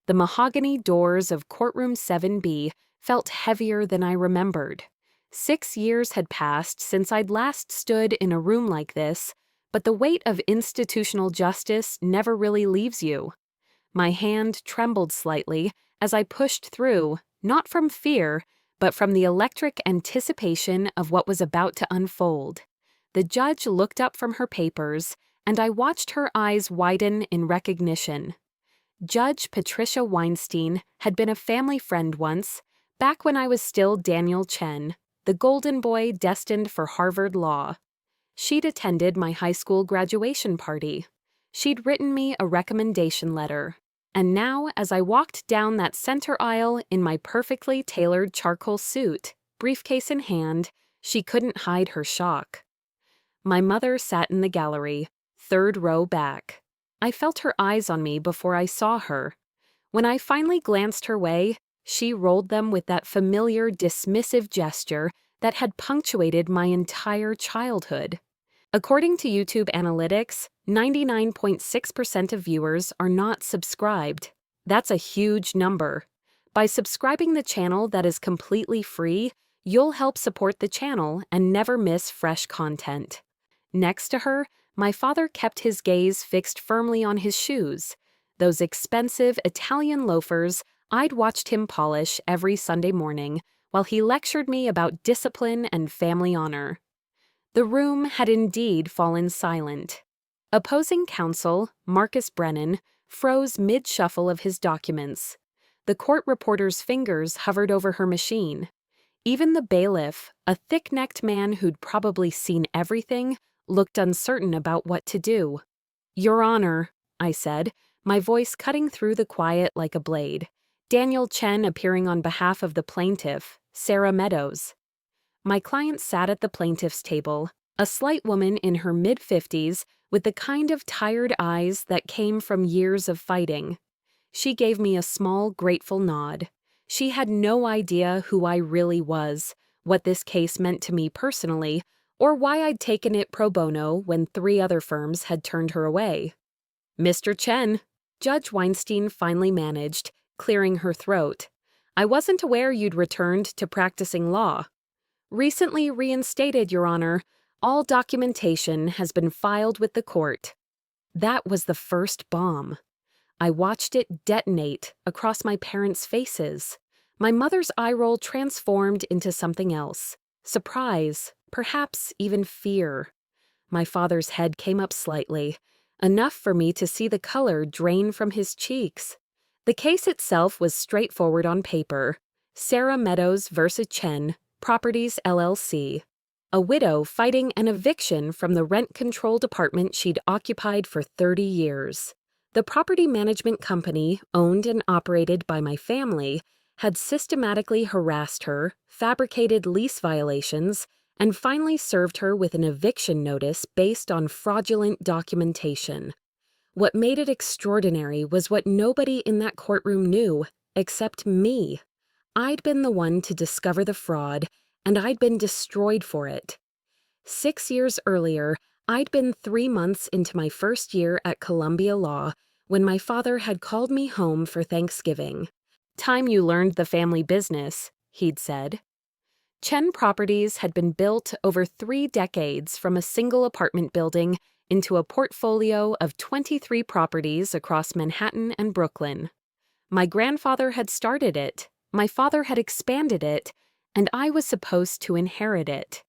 The mahogany doors of Courtroom 7B felt heavier than I remembered. 6 years had passed since I'd last stood in a room like this, but the weight of institutional justice never really leaves you. My hand trembled slightly as I pushed through, not from fear, but from the electric anticipation of what was about to unfold. The judge looked up from her papers, and I watched her eyes widen in recognition. Judge Patricia Weinstein had been a family friend once, back when I was still Daniel Chen, the golden boy destined for Harvard Law. She'd attended my high school graduation party. She'd written me a recommendation letter. And now, as I walked down that center aisle in my perfectly tailored charcoal suit, briefcase in hand, she couldn't hide her shock. My mother sat in the gallery, third row back. I felt her eyes on me before I saw her. When I finally glanced her way, she rolled them with that familiar, dismissive gesture that had punctuated my entire childhood. According to YouTube analytics, 99.6% of viewers are not subscribed. That's a huge number. By subscribing the channel that is completely free, you'll help support the channel and never miss fresh content. Next to her, my father kept his gaze fixed firmly on his shoes, those expensive Italian loafers I'd watched him polish every Sunday morning while he lectured me about discipline and family honor. The room had indeed fallen silent. Opposing counsel, Marcus Brennan, froze mid-shuffle of his documents. The court reporter's fingers hovered over her machine. Even the bailiff, a thick-necked man who'd probably seen everything, looked uncertain about what to do. "Your Honor," I said, my voice cutting through the quiet like a blade. Daniel Chen appearing on behalf of the plaintiff, Sarah Meadows. My client sat at the plaintiff's table, a slight woman in her mid-50s with the kind of tired eyes that came from years of fighting. She gave me a small, grateful nod. She had no idea who I really was, what this case meant to me personally, or why I'd taken it pro bono when 3 other firms had turned her away. "Mr. Chen," Judge Weinstein finally managed, clearing her throat. "I wasn't aware you'd returned to practicing law." "Recently reinstated, Your Honor. All documentation has been filed with the court." That was the first bomb. I watched it detonate across my parents' faces. My mother's eye roll transformed into something else. Surprise, perhaps even fear. My father's head came up slightly, enough for me to see the color drain from his cheeks. The case itself was straightforward on paper. Sarah Meadows versus Chen, Properties LLC. A widow fighting an eviction from the rent control department she'd occupied for 30 years. The property management company, owned and operated by my family, had systematically harassed her, fabricated lease violations, and finally served her with an eviction notice based on fraudulent documentation. What made it extraordinary was what nobody in that courtroom knew, except me. I'd been the one to discover the fraud, and I'd been destroyed for it. 6 years earlier, I'd been 3 months into my first year at Columbia Law when my father had called me home for Thanksgiving. "Time you learned the family business," he'd said. Chen Properties had been built over 3 decades from a single apartment building into a portfolio of 23 properties across Manhattan and Brooklyn. My grandfather had started it, my father had expanded it, and I was supposed to inherit it.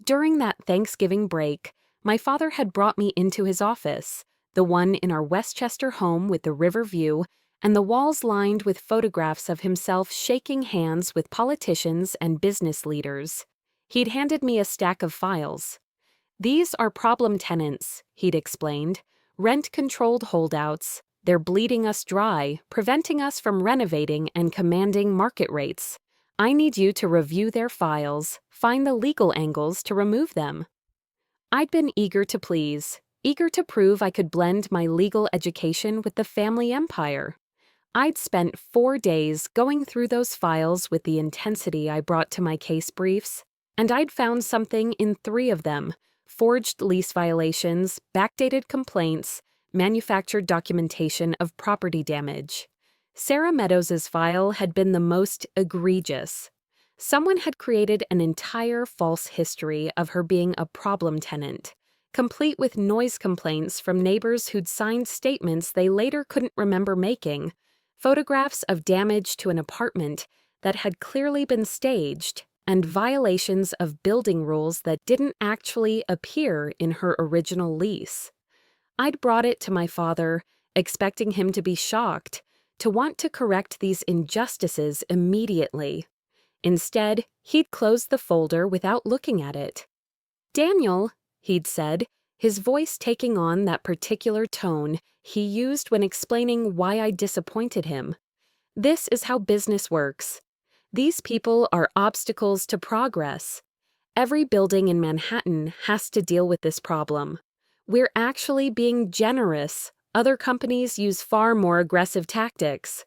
During that Thanksgiving break, my father had brought me into his office, the one in our Westchester home with the river view, and the walls lined with photographs of himself shaking hands with politicians and business leaders. He'd handed me a stack of files. "These are problem tenants," he'd explained, "rent-controlled holdouts. They're bleeding us dry, preventing us from renovating and commanding market rates. I need you to review their files, find the legal angles to remove them." I'd been eager to please, eager to prove I could blend my legal education with the family empire. I'd spent 4 days going through those files with the intensity I brought to my case briefs, and I'd found something in 3 of them: forged lease violations, backdated complaints, manufactured documentation of property damage. Sarah Meadows's file had been the most egregious. Someone had created an entire false history of her being a problem tenant, complete with noise complaints from neighbors who'd signed statements they later couldn't remember making, photographs of damage to an apartment that had clearly been staged, and violations of building rules that didn't actually appear in her original lease. I'd brought it to my father, expecting him to be shocked, to want to correct these injustices immediately. Instead, he'd closed the folder without looking at it. "Daniel," he'd said, his voice taking on that particular tone he used when explaining why I disappointed him. "This is how business works. These people are obstacles to progress. Every building in Manhattan has to deal with this problem. We're actually being generous. Other companies use far more aggressive tactics.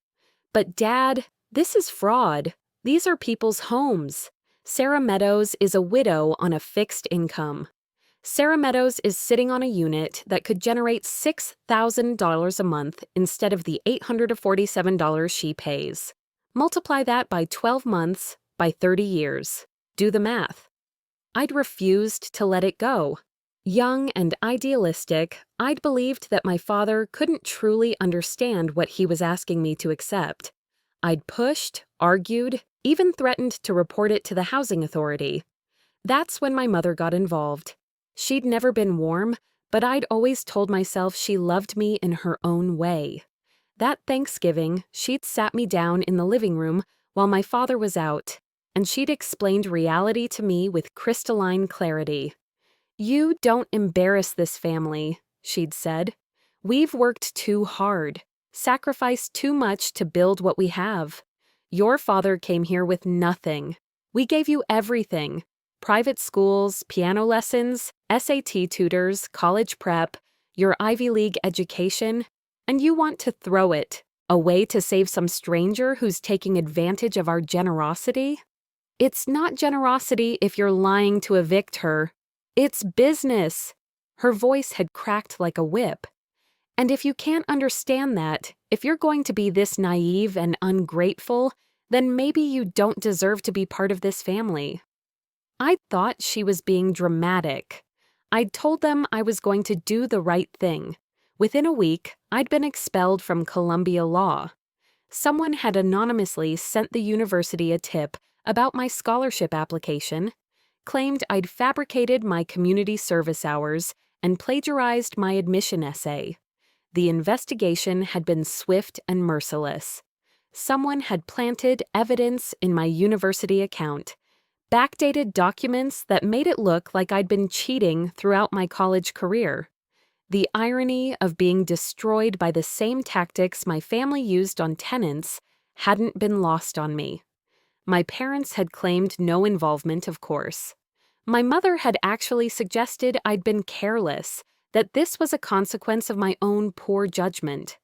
But Dad, this is fraud. These are people's homes. Sarah Meadows is a widow on a fixed income. Sarah Meadows is sitting on a unit that could generate $6,000 a month instead of the $847 she pays. Multiply that by 12 months, by 30 years. Do the math." I'd refused to let it go. Young and idealistic, I'd believed that my father couldn't truly understand what he was asking me to accept. I'd pushed, argued, even threatened to report it to the housing authority. That's when my mother got involved. She'd never been warm, but I'd always told myself she loved me in her own way. That Thanksgiving, she'd sat me down in the living room while my father was out, and she'd explained reality to me with crystalline clarity. "You don't embarrass this family," she'd said. "We've worked too hard, sacrificed too much to build what we have. Your father came here with nothing. We gave you everything: private schools, piano lessons, SAT tutors, college prep, your Ivy League education, and you want to throw it away to save some stranger who's taking advantage of our generosity? It's not generosity if you're lying to evict her. It's business." Her voice had cracked like a whip. "And if you can't understand that, if you're going to be this naive and ungrateful, then maybe you don't deserve to be part of this family." I thought she was being dramatic. I'd told them I was going to do the right thing. Within a week, I'd been expelled from Columbia Law. Someone had anonymously sent the university a tip about my scholarship application, claimed I'd fabricated my community service hours, and plagiarized my admission essay. The investigation had been swift and merciless. Someone had planted evidence in my university account, backdated documents that made it look like I'd been cheating throughout my college career. The irony of being destroyed by the same tactics my family used on tenants hadn't been lost on me. My parents had claimed no involvement, of course. My mother had actually suggested I'd been careless, that this was a consequence of my own poor judgment.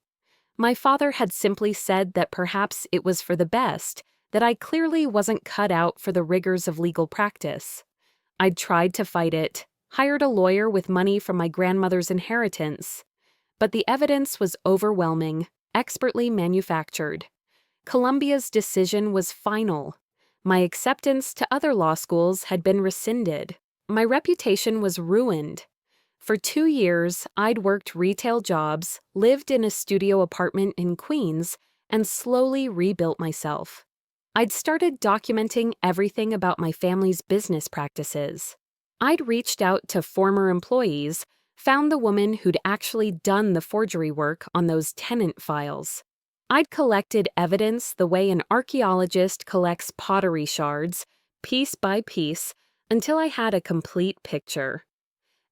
My father had simply said that perhaps it was for the best, that I clearly wasn't cut out for the rigors of legal practice. I'd tried to fight it, hired a lawyer with money from my grandmother's inheritance. But the evidence was overwhelming, expertly manufactured. Columbia's decision was final. My acceptance to other law schools had been rescinded. My reputation was ruined. For 2 years, I'd worked retail jobs, lived in a studio apartment in Queens, and slowly rebuilt myself. I'd started documenting everything about my family's business practices. I'd reached out to former employees, found the woman who'd actually done the forgery work on those tenant files. I'd collected evidence the way an archaeologist collects pottery shards, piece by piece, until I had a complete picture.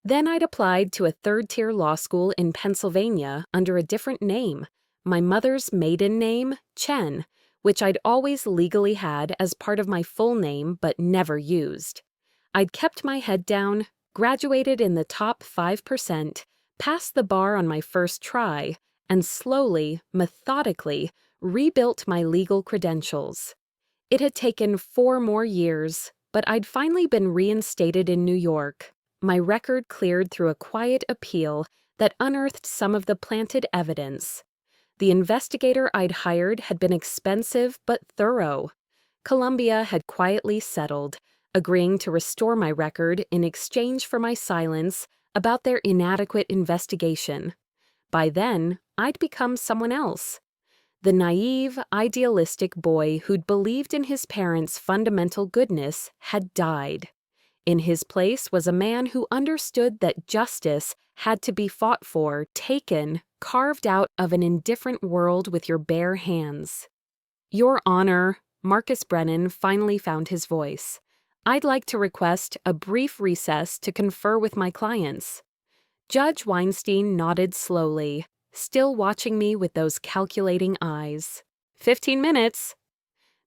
Then I'd applied to a third-tier law school in Pennsylvania under a different name, my mother's maiden name, Chen, which I'd always legally had as part of my full name but never used. I'd kept my head down, graduated in the top 5%, passed the bar on my first try, and slowly, methodically, rebuilt my legal credentials. It had taken 4 more years, but I'd finally been reinstated in New York. My record cleared through a quiet appeal that unearthed some of the planted evidence. The investigator I'd hired had been expensive but thorough. Columbia had quietly settled, agreeing to restore my record in exchange for my silence about their inadequate investigation. By then, I'd become someone else. The naive, idealistic boy who'd believed in his parents' fundamental goodness had died. In his place was a man who understood that justice had to be fought for, taken, carved out of an indifferent world with your bare hands. Your Honor, Marcus Brennan finally found his voice. I'd like to request a brief recess to confer with my clients. Judge Weinstein nodded slowly, still watching me with those calculating eyes. 15 minutes.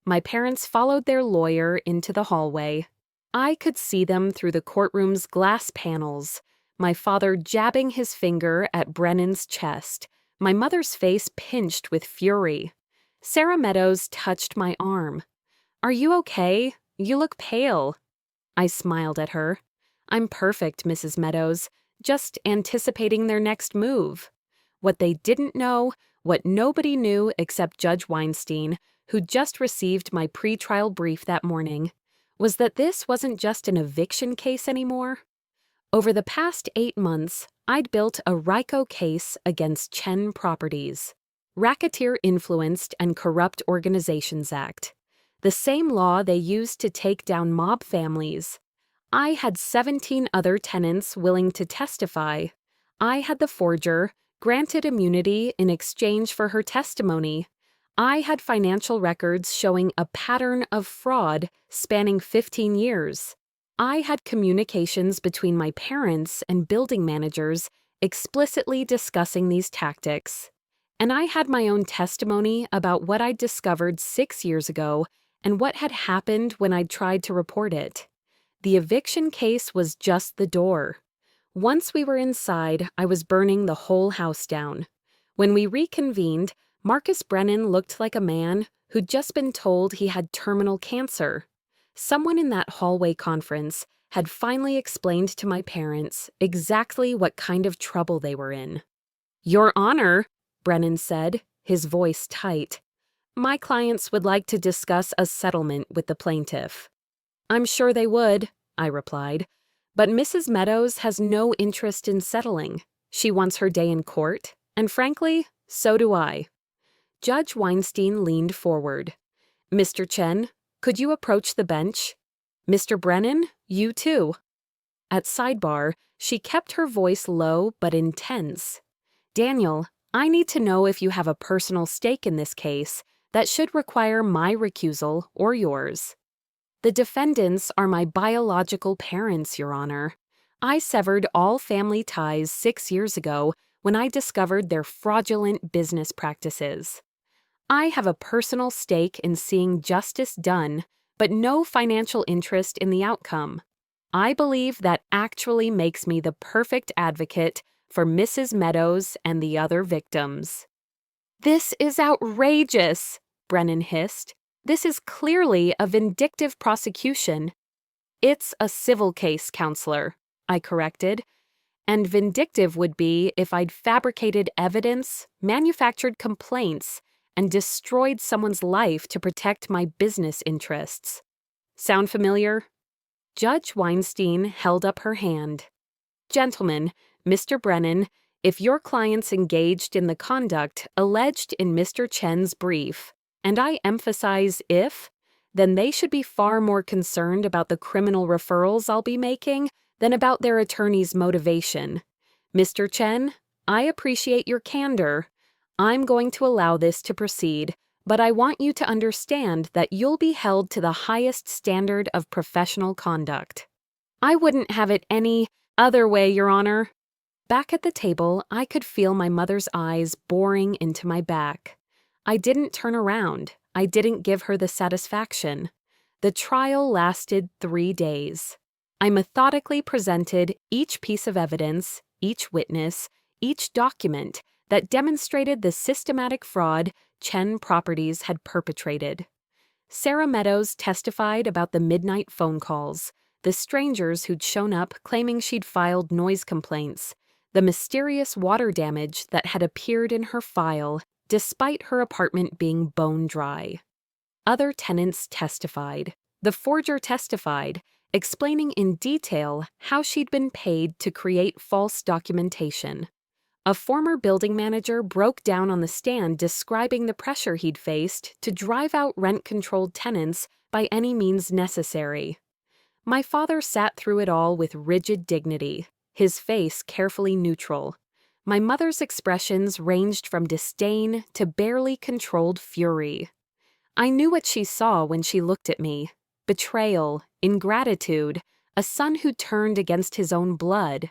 My parents followed their lawyer into the hallway. I could see them through the courtroom's glass panels, my father jabbing his finger at Brennan's chest, my mother's face pinched with fury. Sarah Meadows touched my arm. "Are you okay? You look pale." I smiled at her. "I'm perfect, Mrs. Meadows, just anticipating their next move." What they didn't know, what nobody knew except Judge Weinstein, who'd just received my pretrial brief that morning, was that this wasn't just an eviction case anymore. Over the past 8 months, I'd built a RICO case against Chen Properties, Racketeer-Influenced and Corrupt Organizations Act, the same law they used to take down mob families. I had 17 other tenants willing to testify. I had the forger, granted immunity in exchange for her testimony. I had financial records showing a pattern of fraud spanning 15 years. I had communications between my parents and building managers explicitly discussing these tactics. And I had my own testimony about what I'd discovered 6 years ago and what had happened when I'd tried to report it. The eviction case was just the door. Once we were inside, I was burning the whole house down. When we reconvened, Marcus Brennan looked like a man who'd just been told he had terminal cancer. Someone in that hallway conference had finally explained to my parents exactly what kind of trouble they were in. "Your Honor," Brennan said, his voice tight, "my clients would like to discuss a settlement with the plaintiff." "I'm sure they would," I replied, "but Mrs. Meadows has no interest in settling. She wants her day in court, and frankly, so do I." Judge Weinstein leaned forward. "Mr. Chen, could you approach the bench? Mr. Brennan, you too." At sidebar, she kept her voice low but intense. "Daniel, I need to know if you have a personal stake in this case that should require my recusal or yours." "The defendants are my biological parents, Your Honor. I severed all family ties 6 years ago when I discovered their fraudulent business practices. I have a personal stake in seeing justice done, but no financial interest in the outcome. I believe that actually makes me the perfect advocate for Mrs. Meadows and the other victims." "This is outrageous," Brennan hissed. "This is clearly a vindictive prosecution." "It's a civil case, Counselor," I corrected. "And vindictive would be if I'd fabricated evidence, manufactured complaints, and destroyed someone's life to protect my business interests. Sound familiar?" Judge Weinstein held up her hand. "Gentlemen, Mr. Brennan, if your clients engaged in the conduct alleged in Mr. Chen's brief, and I emphasize if, then they should be far more concerned about the criminal referrals I'll be making than about their attorney's motivation. Mr. Chen, I appreciate your candor. I'm going to allow this to proceed, but I want you to understand that you'll be held to the highest standard of professional conduct." "I wouldn't have it any other way, Your Honor." Back at the table, I could feel my mother's eyes boring into my back. I didn't turn around. I didn't give her the satisfaction. The trial lasted 3 days. I methodically presented each piece of evidence, each witness, each document that demonstrated the systematic fraud Chen Properties had perpetrated. Sarah Meadows testified about the midnight phone calls, the strangers who'd shown up claiming she'd filed noise complaints, the mysterious water damage that had appeared in her file, despite her apartment being bone dry. Other tenants testified. The forger testified, explaining in detail how she'd been paid to create false documentation. A former building manager broke down on the stand describing the pressure he'd faced to drive out rent-controlled tenants by any means necessary. My father sat through it all with rigid dignity, his face carefully neutral. My mother's expressions ranged from disdain to barely controlled fury. I knew what she saw when she looked at me: betrayal, ingratitude, a son who turned against his own blood.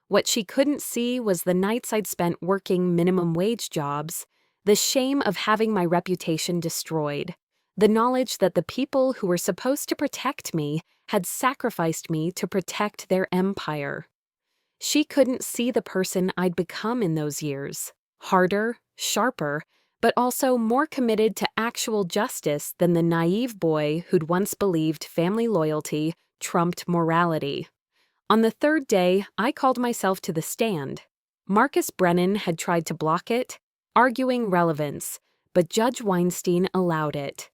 What she couldn't see was the nights I'd spent working minimum wage jobs, the shame of having my reputation destroyed, the knowledge that the people who were supposed to protect me had sacrificed me to protect their empire. She couldn't see the person I'd become in those years, harder, sharper, but also more committed to actual justice than the naive boy who'd once believed family loyalty trumped morality. On the third day, I called myself to the stand. Marcus Brennan had tried to block it, arguing relevance, but Judge Weinstein allowed it.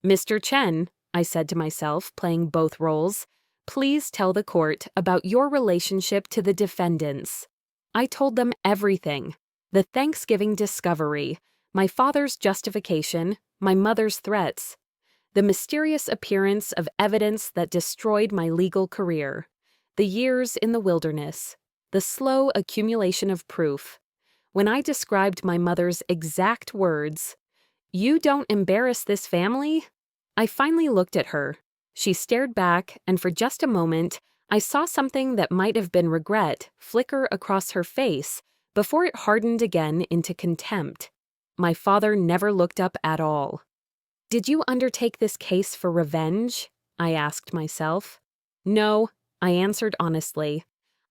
"Mr. Chen," I said to myself, playing both roles, "please tell the court about your relationship to the defendants." I told them everything: the Thanksgiving discovery, my father's justification, my mother's threats, the mysterious appearance of evidence that destroyed my legal career, the years in the wilderness, the slow accumulation of proof. When I described my mother's exact words, "You don't embarrass this family," I finally looked at her. She stared back, and for just a moment, I saw something that might have been regret flicker across her face before it hardened again into contempt. My father never looked up at all. "Did you undertake this case for revenge?" I asked myself. "No," I answered honestly.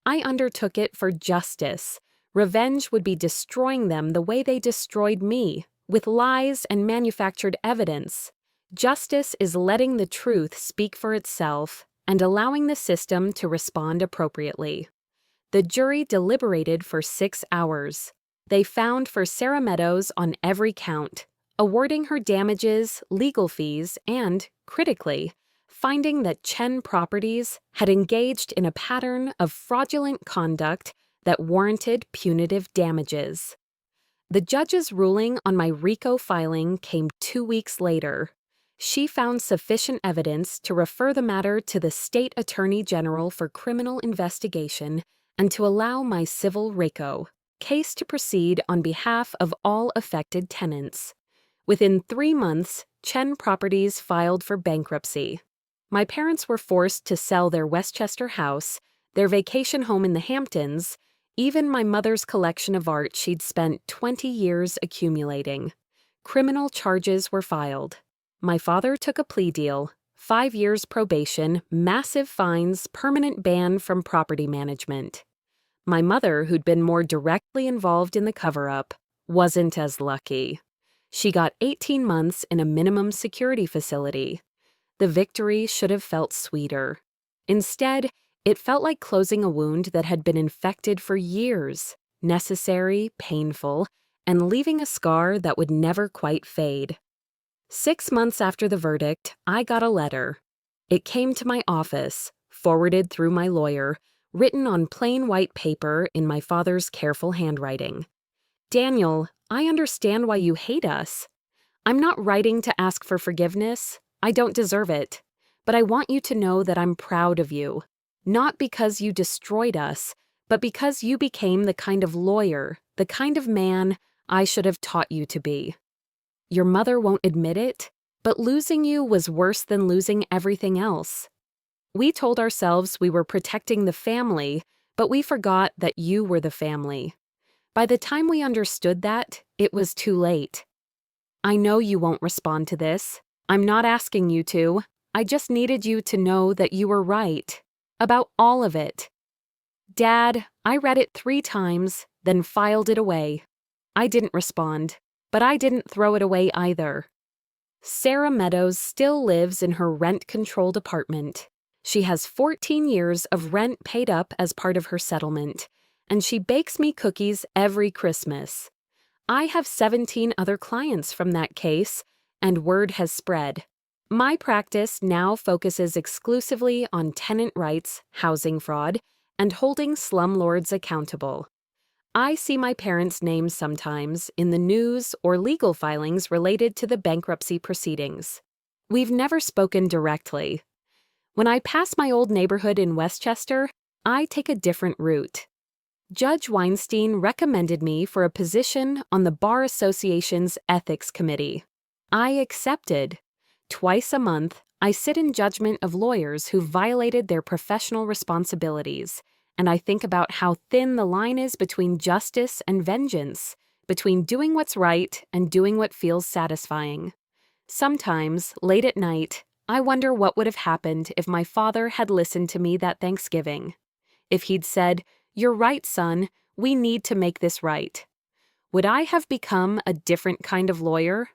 "I undertook it for justice. Revenge would be destroying them the way they destroyed me, with lies and manufactured evidence. Justice is letting the truth speak for itself and allowing the system to respond appropriately." The jury deliberated for 6 hours. They found for Sarah Meadows on every count, awarding her damages, legal fees, and, critically, finding that Chen Properties had engaged in a pattern of fraudulent conduct that warranted punitive damages. The judge's ruling on my RICO filing came 2 weeks later. She found sufficient evidence to refer the matter to the State Attorney General for criminal investigation and to allow my civil RICO case to proceed on behalf of all affected tenants. Within 3 months, Chen Properties filed for bankruptcy. My parents were forced to sell their Westchester house, their vacation home in the Hamptons, even my mother's collection of art she'd spent 20 years accumulating. Criminal charges were filed. My father took a plea deal: 5 years probation, massive fines, permanent ban from property management. My mother, who'd been more directly involved in the cover-up, wasn't as lucky. She got 18 months in a minimum security facility. The victory should have felt sweeter. Instead, it felt like closing a wound that had been infected for years, necessary, painful, and leaving a scar that would never quite fade. 6 months after the verdict, I got a letter. It came to my office, forwarded through my lawyer, written on plain white paper in my father's careful handwriting. "Daniel, I understand why you hate us. I'm not writing to ask for forgiveness. I don't deserve it. But I want you to know that I'm proud of you. Not because you destroyed us, but because you became the kind of lawyer, the kind of man I should have taught you to be. Your mother won't admit it, but losing you was worse than losing everything else. We told ourselves we were protecting the family, but we forgot that you were the family. By the time we understood that, it was too late. I know you won't respond to this. I'm not asking you to. I just needed you to know that you were right. About all of it. Dad, I read it 3 times, then filed it away. I didn't respond, but I didn't throw it away either. Sarah Meadows still lives in her rent-controlled apartment. She has 14 years of rent paid up as part of her settlement, and she bakes me cookies every Christmas. I have 17 other clients from that case, and word has spread. My practice now focuses exclusively on tenant rights, housing fraud, and holding slumlords accountable. I see my parents' names sometimes in the news or legal filings related to the bankruptcy proceedings. We've never spoken directly. When I pass my old neighborhood in Westchester, I take a different route. Judge Weinstein recommended me for a position on the Bar Association's Ethics Committee. I accepted. Twice a month, I sit in judgment of lawyers who violated their professional responsibilities, and I think about how thin the line is between justice and vengeance, between doing what's right and doing what feels satisfying. Sometimes, late at night, I wonder what would have happened if my father had listened to me that Thanksgiving. If he'd said, "You're right, son, we need to make this right." Would I have become a different kind of lawyer?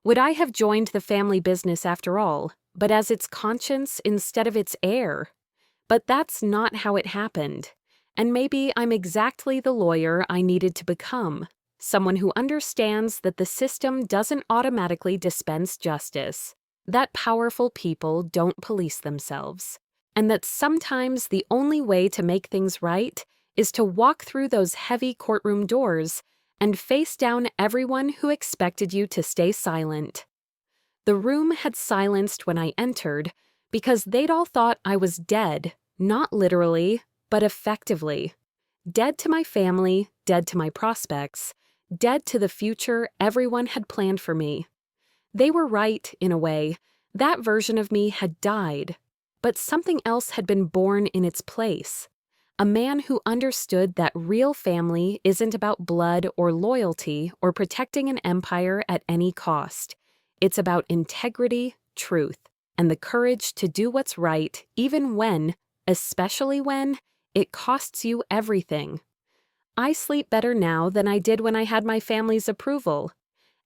Would I have joined the family business after all, but as its conscience instead of its heir? But that's not how it happened. And maybe I'm exactly the lawyer I needed to become, someone who understands that the system doesn't automatically dispense justice, that powerful people don't police themselves, and that sometimes the only way to make things right is to walk through those heavy courtroom doors and face down everyone who expected you to stay silent. The room had silenced when I entered because they'd all thought I was dead, not literally, but effectively. Dead to my family, dead to my prospects, dead to the future everyone had planned for me. They were right, in a way. That version of me had died, but something else had been born in its place. A man who understood that real family isn't about blood or loyalty or protecting an empire at any cost. It's about integrity, truth, and the courage to do what's right even when, especially when, it costs you everything. I sleep better now than I did when I had my family's approval.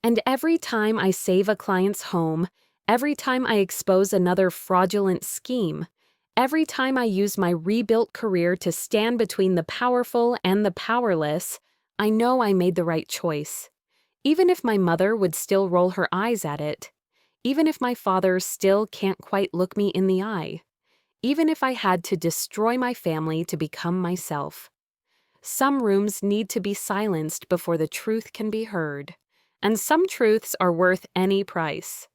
And every time I save a client's home, every time I expose another fraudulent scheme, every time I use my rebuilt career to stand between the powerful and the powerless, I know I made the right choice. Even if my mother would still roll her eyes at it, even if my father still can't quite look me in the eye, even if I had to destroy my family to become myself. Some rooms need to be silenced before the truth can be heard, and some truths are worth any price.